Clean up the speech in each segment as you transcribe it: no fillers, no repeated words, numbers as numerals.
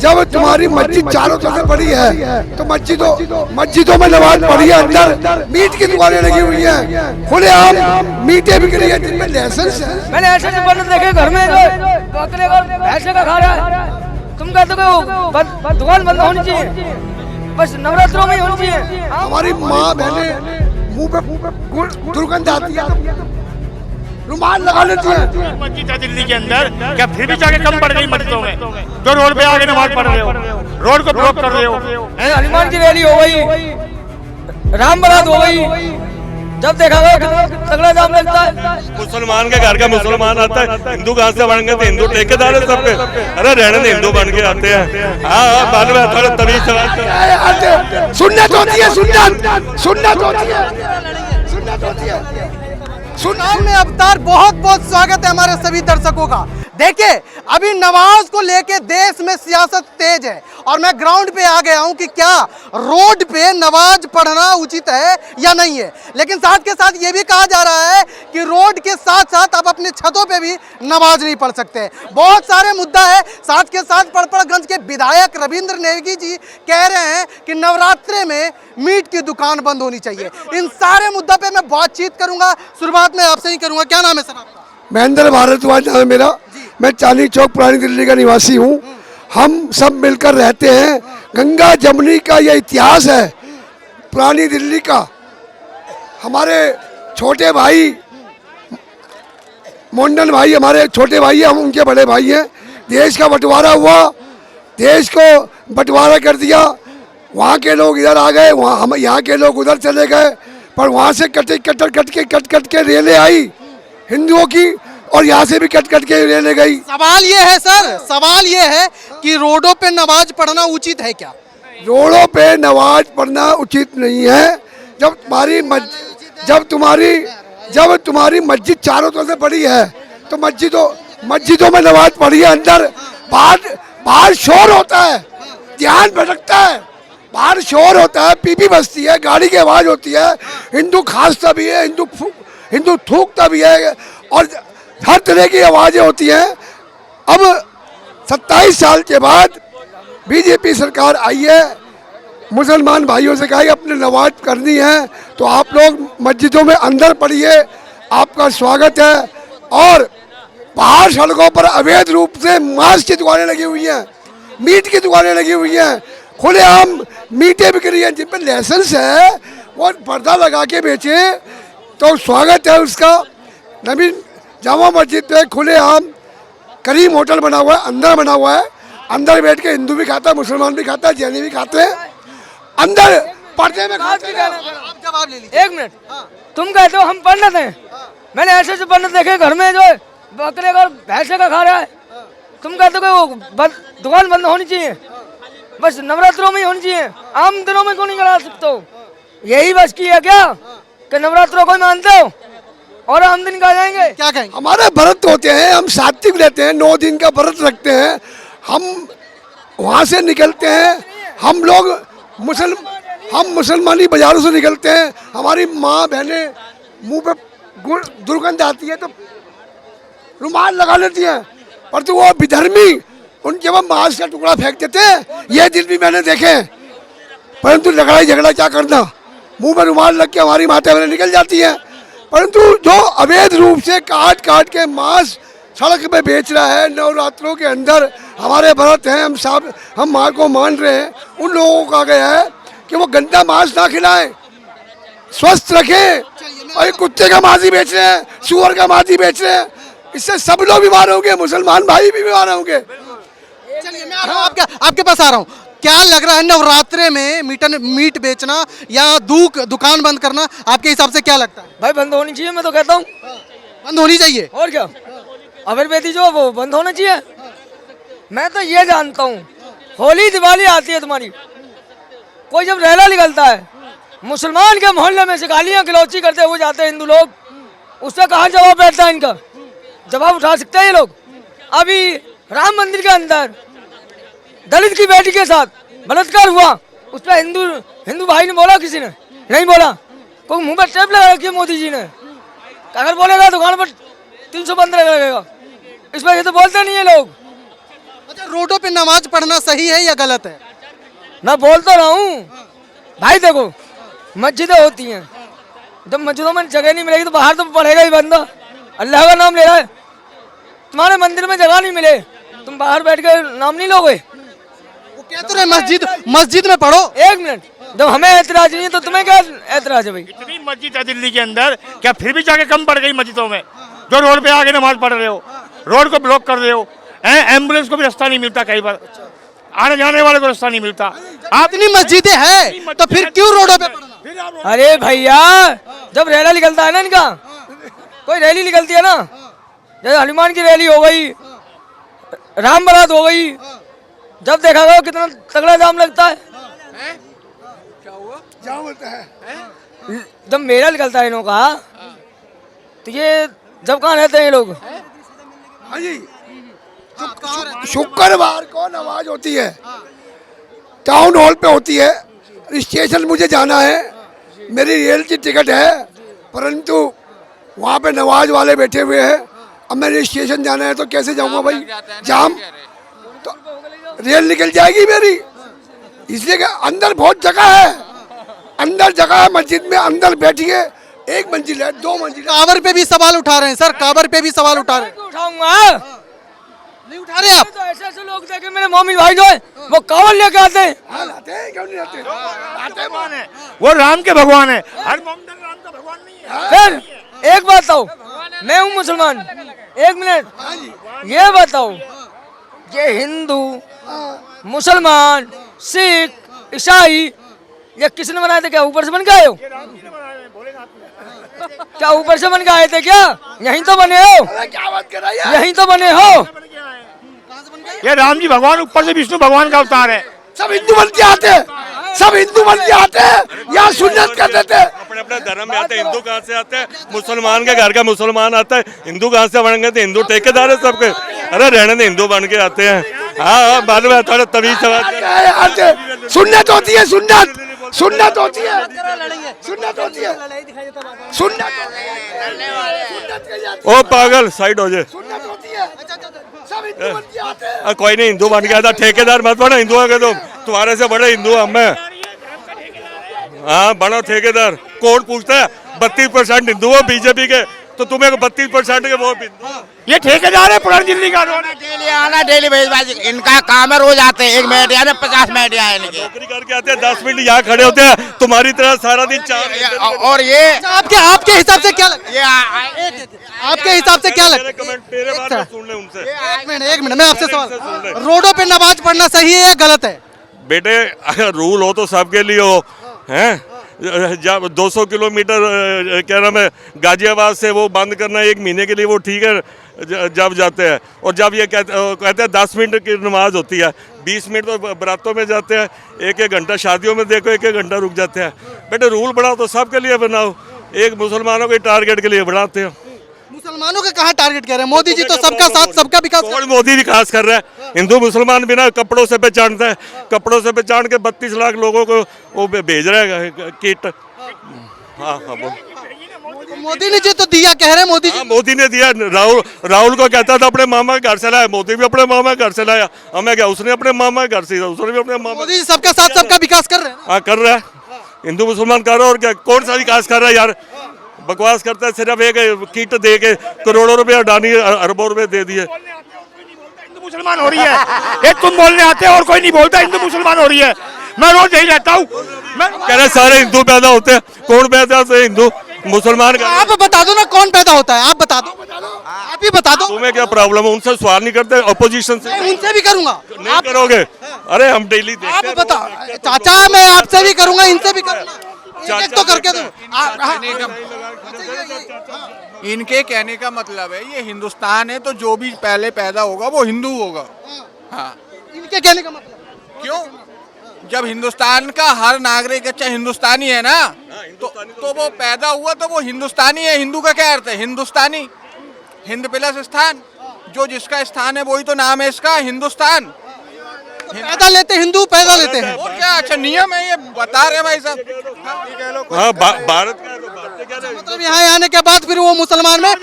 जब तुम्हारी मस्जिद चारों तरफ से बड़ी है तो मस्जिदों में नमाज पढ़ी है, अंदर मीट की दुकानें लगी हुई हैं, खुलेआम मीटें बिक रही है जिनमें लाइसेंस है। मैंने ऐसे बंद देखे घर में बकरे का भैंसे का खा रहा है। तुम कहते हो दुकान बंद होनी चाहिए, बस नवरात्रों में ही होनी चाहिए। हमारी माँ बहने मुंह पे दुर्गंध आती है, रुमाल लगा लेती है। मस्जिद है दिल्ली के अंदर, क्या फिर भी जाके कम पड़ गई मस्जिदों में? जो रोड पे आके नमाज पढ़ रहे हो, रोड को ब्लॉक कर रहे हो। हनुमान की रैली हो गई, राम बारात हो गई, जब देखा गया तगड़ा जाम लगता है। मुसलमान के घर का मुसलमान आता है, हिंदू कहाँ से बन गए? तो हिंदू ठेकेदार है सबके। अरे रहने दे, हिंदू बन के आते हैं। हाँ बाद में थोड़ा तमीज सुन्नत होती है, सुन्नत होती है। चुनाव में अवतार बहुत बहुत स्वागत है हमारे सभी दर्शकों का। देखिए अभी नमाज को लेके देश में सियासत तेज है और मैं ग्राउंड पे आ गया हूं कि क्या रोड पे नमाज पढ़ना उचित है या नहीं है। लेकिन साथ के साथ ये भी कहा जा रहा है कि रोड के साथ साथ आप अपने छतों पे भी नमाज नहीं पढ़ सकते। बहुत सारे मुद्दा है। साथ के साथ पड़पड़गंज के विधायक रविंद्र नेगी जी कह रहे हैं कि नवरात्रे में मीट की दुकान बंद होनी चाहिए। इन सारे मुद्दा पे मैं बातचीत करूंगा। शुरुआत में आपसे ही करूंगा, क्या नाम है सर आपका? महेंद्र भारद्वाज नाम है मेरा। मैं चांदनी चौक पुरानी दिल्ली का निवासी हूँ। हम सब मिलकर रहते हैं। गंगा जमुनी का यह इतिहास है पुरानी दिल्ली का। हमारे छोटे भाई मोंडन भाई हमारे छोटे भाई हैं, हम उनके बड़े भाई हैं। देश का बंटवारा हुआ, देश को बंटवारा कर दिया। वहाँ के लोग इधर आ गए, वहाँ हम यहाँ के लोग उधर चले गए। पर वहाँ से कट के रेलें आई हिंदुओं की, और यहाँ से भी कट के रेलें गई। सवाल ये है सर, सवाल ये है कि रोडों पे नमाज पढ़ना उचित है क्या? रोडों पे नमाज पढ़ना उचित नहीं है। जब तुम्हारी मस्जिद चारों तरफ से बड़ी है तो मस्जिदों में नमाज पढ़ी है, अंदर बाहर शोर होता है, ध्यान भटकता है, बाहर शोर होता है, पीपी बजती है, गाड़ी की आवाज़ होती है, हिंदू खांसता भी है, हिंदू थूकता भी है, और हर तरह की आवाज़ें होती हैं। अब 27 साल के बाद बीजेपी सरकार आई है, मुसलमान भाइयों से कहा कि अपने नमाज करनी है तो आप लोग मस्जिदों में अंदर पढ़िए, आपका स्वागत है। और बाहर सड़कों पर अवैध रूप से मांस की दुकानें लगी हुई हैं, मीट की दुकानें लगी हुई हैं, खुलेआम मीटें बिक रही हैं जिन पर लाइसेंस है, वो पर्दा लगा के बेचे तो स्वागत है उसका। नवीन जामा मस्जिद पे खुलेआम करीम होटल बना हुआ है, अंदर बना हुआ है, अंदर बैठ के हिंदू भी खाता है, मुसलमान भी खाता है, जैनी भी खाते हैं, अंदर पर्दे में खाते हैं। आप जवाब ले लीजिए। 1 मिनट, तुम कहते हो हम पंडित हैं। मैंने ऐसे पंडित देखे घर में जो बकरे का भैंसे का खा रहा है। तुम कहते हो दुकान बंद होनी चाहिए, बस नवरात्रों में ही होनी चाहिए, आम दिनों में क्यों नहीं करा सकते हो? यही बस की है क्या कि नवरात्रों को मानते हो और हम दिन का जाएंगे? क्या कहेंगे? हमारे व्रत होते हैं, हम सात्विक रहते हैं, 9 दिन का व्रत रखते हैं, हम वहाँ से निकलते हैं। हम लोग मुसलमानी बाजारों से निकलते हैं। हमारी माँ बहनें मुंह पे दुर्गंध आती है तो रुमाल लगा लेती हैं, पर तो वो विधर्मी उनके वहाँ मांस का टुकड़ा फेंक देते हैं। ये दिन भी मैंने देखे। परंतु लड़ाई झगड़ा क्या करना, मुंह में रुमाल लग के हमारी माता बहनें निकल जाती हैं। परंतु जो अवैध रूप से काट के मांस सड़क पे बेच रहा है, नवरात्रों के अंदर हमारे व्रत हैं, हम माँ को मान रहे हैं, उन लोगों का गया है कि वो गंदा मांस ना खिलाएं, स्वस्थ रखें। और कुत्ते का मांस ही बेच रहे हैं, सुअर का मांस ही बेच रहे हैं, इससे सब लोग बीमार होंगे, मुसलमान भाई भी बीमार होंगे। चलिए मैं आपके पास आ रहा हूँ। क्या लग रहा है नवरात्रे में मीट बेचना या दुकान बंद करना आपके हिसाब से क्या लगता है? भाई बंद होनी चाहिए, मैं तो कहता हूँ बंद होनी चाहिए। और क्या, अगरबत्ती जो वो बंद होना चाहिए। मैं तो ये जानता हूँ, होली दिवाली आती है तुम्हारी, कोई जब रैला निकलता है, मुसलमान के मोहल्ले में से गालियाँ गलौची करते हुए जाते हैं हिंदू लोग, उससे कहाँ जवाब बैठता है? इनका जवाब उठा सकते हैं ये लोग? अभी राम मंदिर के अंदर दलित की बेटी के साथ बलात्कार हुआ, उस पर हिंदू भाई ने बोला? किसी ने नहीं बोला। कोई मुंह पर टेप लगा रखी है मोदी जी ने, अगर बोलेगा दुकान पर 315 लगेगा। इस पर ये तो बोलते नहीं है लोग। अच्छा, रोडों पे नमाज पढ़ना सही है या गलत है? मैं बोल तो रहा हूँ भाई, देखो मस्जिदें होती हैं, जब मस्जिदों में जगह नहीं मिलेगी तो बाहर तो पढ़ेगा ही बंदा। अल्लाह का नाम ले रहा है, तुम्हारे मंदिर में जगह नहीं मिले, तुम बाहर बैठ के नाम नहीं लोगे? वो कह तो रहे मस्जिद में पढ़ो। एक मिनट, जब हमें ऐतराज नहीं है तो तुम्हें क्या ऐतराज है भाई? इतनी मस्जिद है दिल्ली के अंदर, क्या फिर भी जाके कम पड़ गई मस्जिदों में? जो रोड पे आके नमाज पढ़ रहे हो, रोड को ब्लॉक कर रहे हो, एम्बुलेंस को भी रास्ता नहीं मिलता, कई बार आने जाने वाले को रास्ता नहीं मिलता। आप इतनी मस्जिदें हैं तो फिर क्यों रोडों पे पढ़ना? अरे भैया, जब रैली निकलता है ना इनका, कोई रैली निकलती है ना, जैसे हनुमान की रैली हो गई, राम बारात हो गई, जब देखा गया कितना तगड़ा जाम लगता है। क्या होता है? जब मेला निकलता है इनों का, तो ये जब कहाँ रहते हैं ये लोग? हाँ जी, शुक्रवार को नमाज होती है, टाउन हॉल पे होती है। स्टेशन मुझे जाना है, मेरी रेल की टिकट है, परंतु वहाँ पे नमाज वाले बैठे हुए हैं। अब मेरे स्टेशन जाना है तो कैसे जाऊँगा भाई? जाम तो रेल निकल जाएगी मेरी, इसलिए कि अंदर बहुत जगह है, अंदर जगह है मस्जिद में, अंदर बैठिए, एक मंजिल है, 2 मंजिल है। काबर पे भी सवाल उठा रहे हैं सर, काबर पे भी सवाल उठा रहे हैं। उठाऊंगा नहीं उठा रहे आप? तो ऐसे ऐसे लोग देखे मेरे मोमिन भाई जो है वो कावड़ लेके आते हैं। हाँ, लाते हैं, क्यों नहीं लाते? भगवान है, वो राम के भगवान है, हर मोमडन राम का भगवान नहीं है। फिर एक बात बताओ, मैं हूँ मुसलमान, एक मिनट ये बताओ, ये हिंदू, मुसलमान, सिख, ईसाई, ये किसने बनाए थे? क्या ऊपर से बन के आए हो? क्या ऊपर से बन के आए थे क्या? यहीं तो बने हो, अरे क्या बात कर रहा है यार? यहीं तो बने हो। ये राम जी भगवान, ऊपर से विष्णु भगवान का अवतार है। सब हिंदू बन के आते हैं, सब हिंदू बन के आते हैं, यहाँ सुन्नत कर देते हैं। अपने अपने धर्म में आते हैं। हिंदू कहाँ से आते हैं? मुसलमान के घर का मुसलमान आता है। हिंदू कहाँ से बन गए थे? हिंदू ठेकेदार है सबके। अरे रहने दे, हिंदू बन के आते हैं। हाँ, मालूम है, थोड़ा तमीज समझ। सुन्नत होती है, सुन्नत सुन्नत होती है, सुन्नत होती है, सुन्नत ओ पागल, साइड हो जाए। सुन्नत होती है, सब हिंदू बन के आते हैं। कोई नहीं, हिंदू बन के आता। ठेकेदार मत बनो, हिंदुओं के तुम, तुम्हारे से बड़े हिंदू हम हैं। हाँ, बनो ठेकेदार। कौन पूछता है? 32% हिंदू हो बीजेपी के, तो तुम्हें 32% के वोट। ये ठेकेदार है पुरानी दिल्ली का। डेली आना, डेली भेजबाजी, इनका काम है। रोज आते हैं, 1 मिनट या 50 मिनट यहाँ इनके। नौकरी करके आते हैं, 10 मिनट यहाँ खड़े होते हैं, तुम्हारी तरह सारा दिन 4 और ये आपके हिसाब से क्या लगता है? आपके हिसाब से क्या लगता है? कमेंट मेरे बात में सुन ले उनसे। एक मिनट मैं आपसे सवाल, रोडों पे नमाज पढ़ना सही है या गलत है? बेटे, अगर रूल हो तो सबके लिए हो, हैं? जब 200 किलोमीटर क्या नाम है गाजियाबाद से वो बंद करना 1 महीने के लिए, वो ठीक है जब जाते हैं। और जब ये कहते हैं 10 मिनट की नमाज होती है, 20 मिनट तो बरातों में जाते हैं, 1-1 घंटा शादियों में देखो, 1-1 घंटा रुक जाते हैं। बेटे, रूल बनाओ तो सबके लिए बनाओ, एक मुसलमानों के टारगेट के लिए बनाते हो। मुसलमानों का कहाँ टारगेट कर रहे हैं? मोदी जी तो सबका साथ सबका विकास कर रहे कौन मोदी विकास कर रहा है? हिंदू मुसलमान बिना कपड़ों से पहचानता है, कपड़ों से पहचान के 32 लाख लोगों को वो भेज रहा है किट। हाँ हाँ, बोल। हैं। मोदी ने जो तो दिया, कह रहे हैं मोदी जी। हाँ, मोदी ने दिया। राहुल को कहता था अपने मामा के घर से लाया, मोदी भी अपने मामा के घर से लाया। हमें क्या, उसने अपने मामा के घर से, उसने भी अपने मामा। मोदी जी सबका साथ सबका विकास कर रहे हैं। हाँ, कर रहा है। हिंदू मुसलमान कर रहा है, और क्या? कौन सा विकास कर रहा है यार? बकवास करता है, सिर्फ एक किट दे के करोड़ों रुपए अडानी अरबों रुपए दे दिए। हिंदू मुसलमान हो रही है, एक तुम बोलने आते हो और कोई नहीं बोलता हिंदू मुसलमान हो रही है। मैं रोज यही रहता हूँ। कह रहे सारे हिंदू पैदा होते हैं, कौन पैदा होते हैं? हिंदू मुसलमान का। आप बता दो ना कौन पैदा होता है, आप बता दो, आप ही बता दो। तुम्हें क्या प्रॉब्लम है? उनसे सवाल नहीं करते अपोजिशन से? मैं उनसे भी करूंगा। नहीं करोगे? अरे हम डेली देखते आप हैं। बताओ चाचा, मैं आपसे भी करूंगा, इनसे भी करूंगा, एक तो करके दो। इनके कहने का मतलब है ये हिंदुस्तान है, तो जो भी पहले पैदा होगा वो हिंदू होगा। हाँ, इनके कहने का मतलब क्यों? जब हिंदुस्तान का हर नागरिक अच्छा हिंदुस्तानी है ना, तो वो पैदा हुआ तो वो हिंदुस्तानी है। हिंदू का क्या अर्थ है? हिंदुस्तानी, हिंद प्लस स्थान, जो जिसका स्थान है वही तो नाम है इसका, हिंदुस्तान। पैदा लेते हिंदू, पैदा लेते हैं। और क्या अच्छा नियम है, ये बता रहे भाई साहब। हाँ, भारत का मतलब यहाँ आने के बाद फिर वो मुसलमान में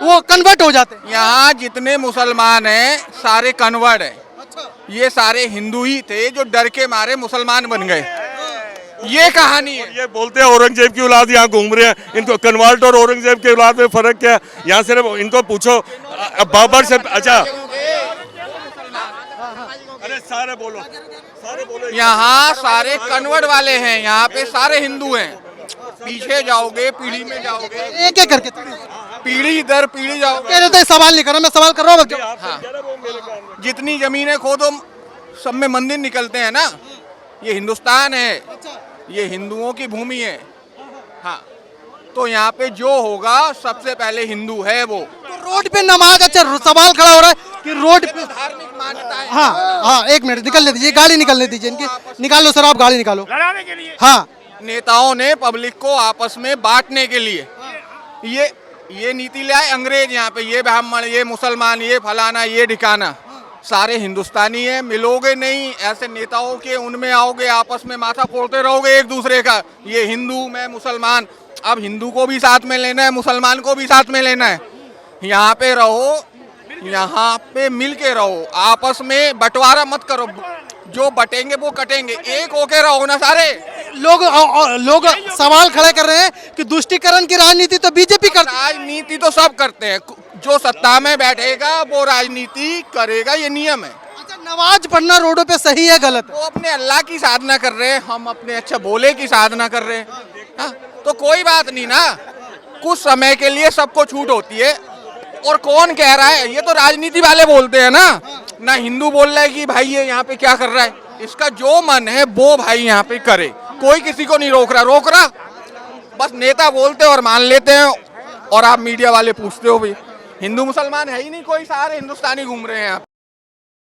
वो कन्वर्ट हो जाते हैं। यहाँ जितने मुसलमान हैं सारे कन्वर्ट हैं। ये सारे हिंदू ही थे जो डर के मारे मुसलमान बन गए। ये कहानी है। ये बोलते हैं औरंगजेब की औलाद यहाँ घूम रहे हैं, इनको कन्वर्ट और औरंगजेब की औलाद में फर्क क्या है? यहाँ सिर्फ इनको पूछो बाबर से। अच्छा अरे सारे बोलो, सारे बोलो। यहाँ सारे कन्वर्ट वाले हैं, यहाँ पे सारे हिंदू हैं। पीछे जाओगे, पीढ़ी में जाओगे, एक एक करके पीढ़ी दर पीढ़ी जाओगे। कह रहे थे सवाल नहीं कर रहा, मैं सवाल कर रहा हूँ। जितनी जमीनें खोदो सब में मंदिर निकलते हैं ना। ये हिंदुस्तान है, ये हिंदुओं की भूमि है। हाँ, तो यहाँ पे जो होगा सबसे पहले हिंदू है वो। तो रोड पे नमाज, अच्छा सवाल खड़ा हो रहा है कि रोड पे धार्मिक मान्यताएं। हाँ हाँ, एक मिनट निकलने दीजिए, गाड़ी निकलने दीजिए इनकी। निकालो सर, आप गाड़ी निकालो। लड़ाने के लिए हाँ, नेताओं ने पब्लिक को आपस में बांटने के लिए ये नीति लाए अंग्रेज। यहाँ पे ये ब्राह्मण, ये मुसलमान, ये फलाना, ये ठिकाना, सारे हिंदुस्तानी है। मिलोगे नहीं, ऐसे नेताओं के उनमें आओगे, आपस में माथा फोड़ते रहोगे एक दूसरे का। ये हिंदू, मैं मुसलमान। अब हिंदू को भी साथ में लेना है, मुसलमान को भी साथ में लेना है। यहाँ पे रहो, यहाँ पे मिल के रहो, आपस में बंटवारा मत करो। जो बटेंगे वो कटेंगे, एक होके रहो ना सारे। लोग सवाल खड़े कर रहे हैं कि तुष्टीकरण की राजनीति तो बीजेपी करती है। राजनीति तो सब करते हैं, जो सत्ता में बैठेगा वो राजनीति करेगा, ये नियम है। अच्छा, नमाज पढ़ना रोडों पे सही है गलत है? वो अपने अल्लाह की साधना कर रहे हैं, हम अपने अच्छा बोले की साधना कर रहे हैं। हाँ, तो कोई बात नहीं ना, कुछ समय के लिए सबको छूट होती है। और कौन कह रहा है? ये तो राजनीति वाले बोलते हैं ना हिंदू बोल रहा है कि भाई ये यहाँ पे क्या कर रहा है। इसका जो मन है वो भाई यहाँ पे करे, कोई किसी को नहीं रोक रहा। बस नेता बोलते हैं और मान लेते हैं। और आप मीडिया वाले पूछते हो भाई, हिंदू मुसलमान है ही नहीं कोई, सारे हिंदुस्तानी घूम रहे हैं यहाँ।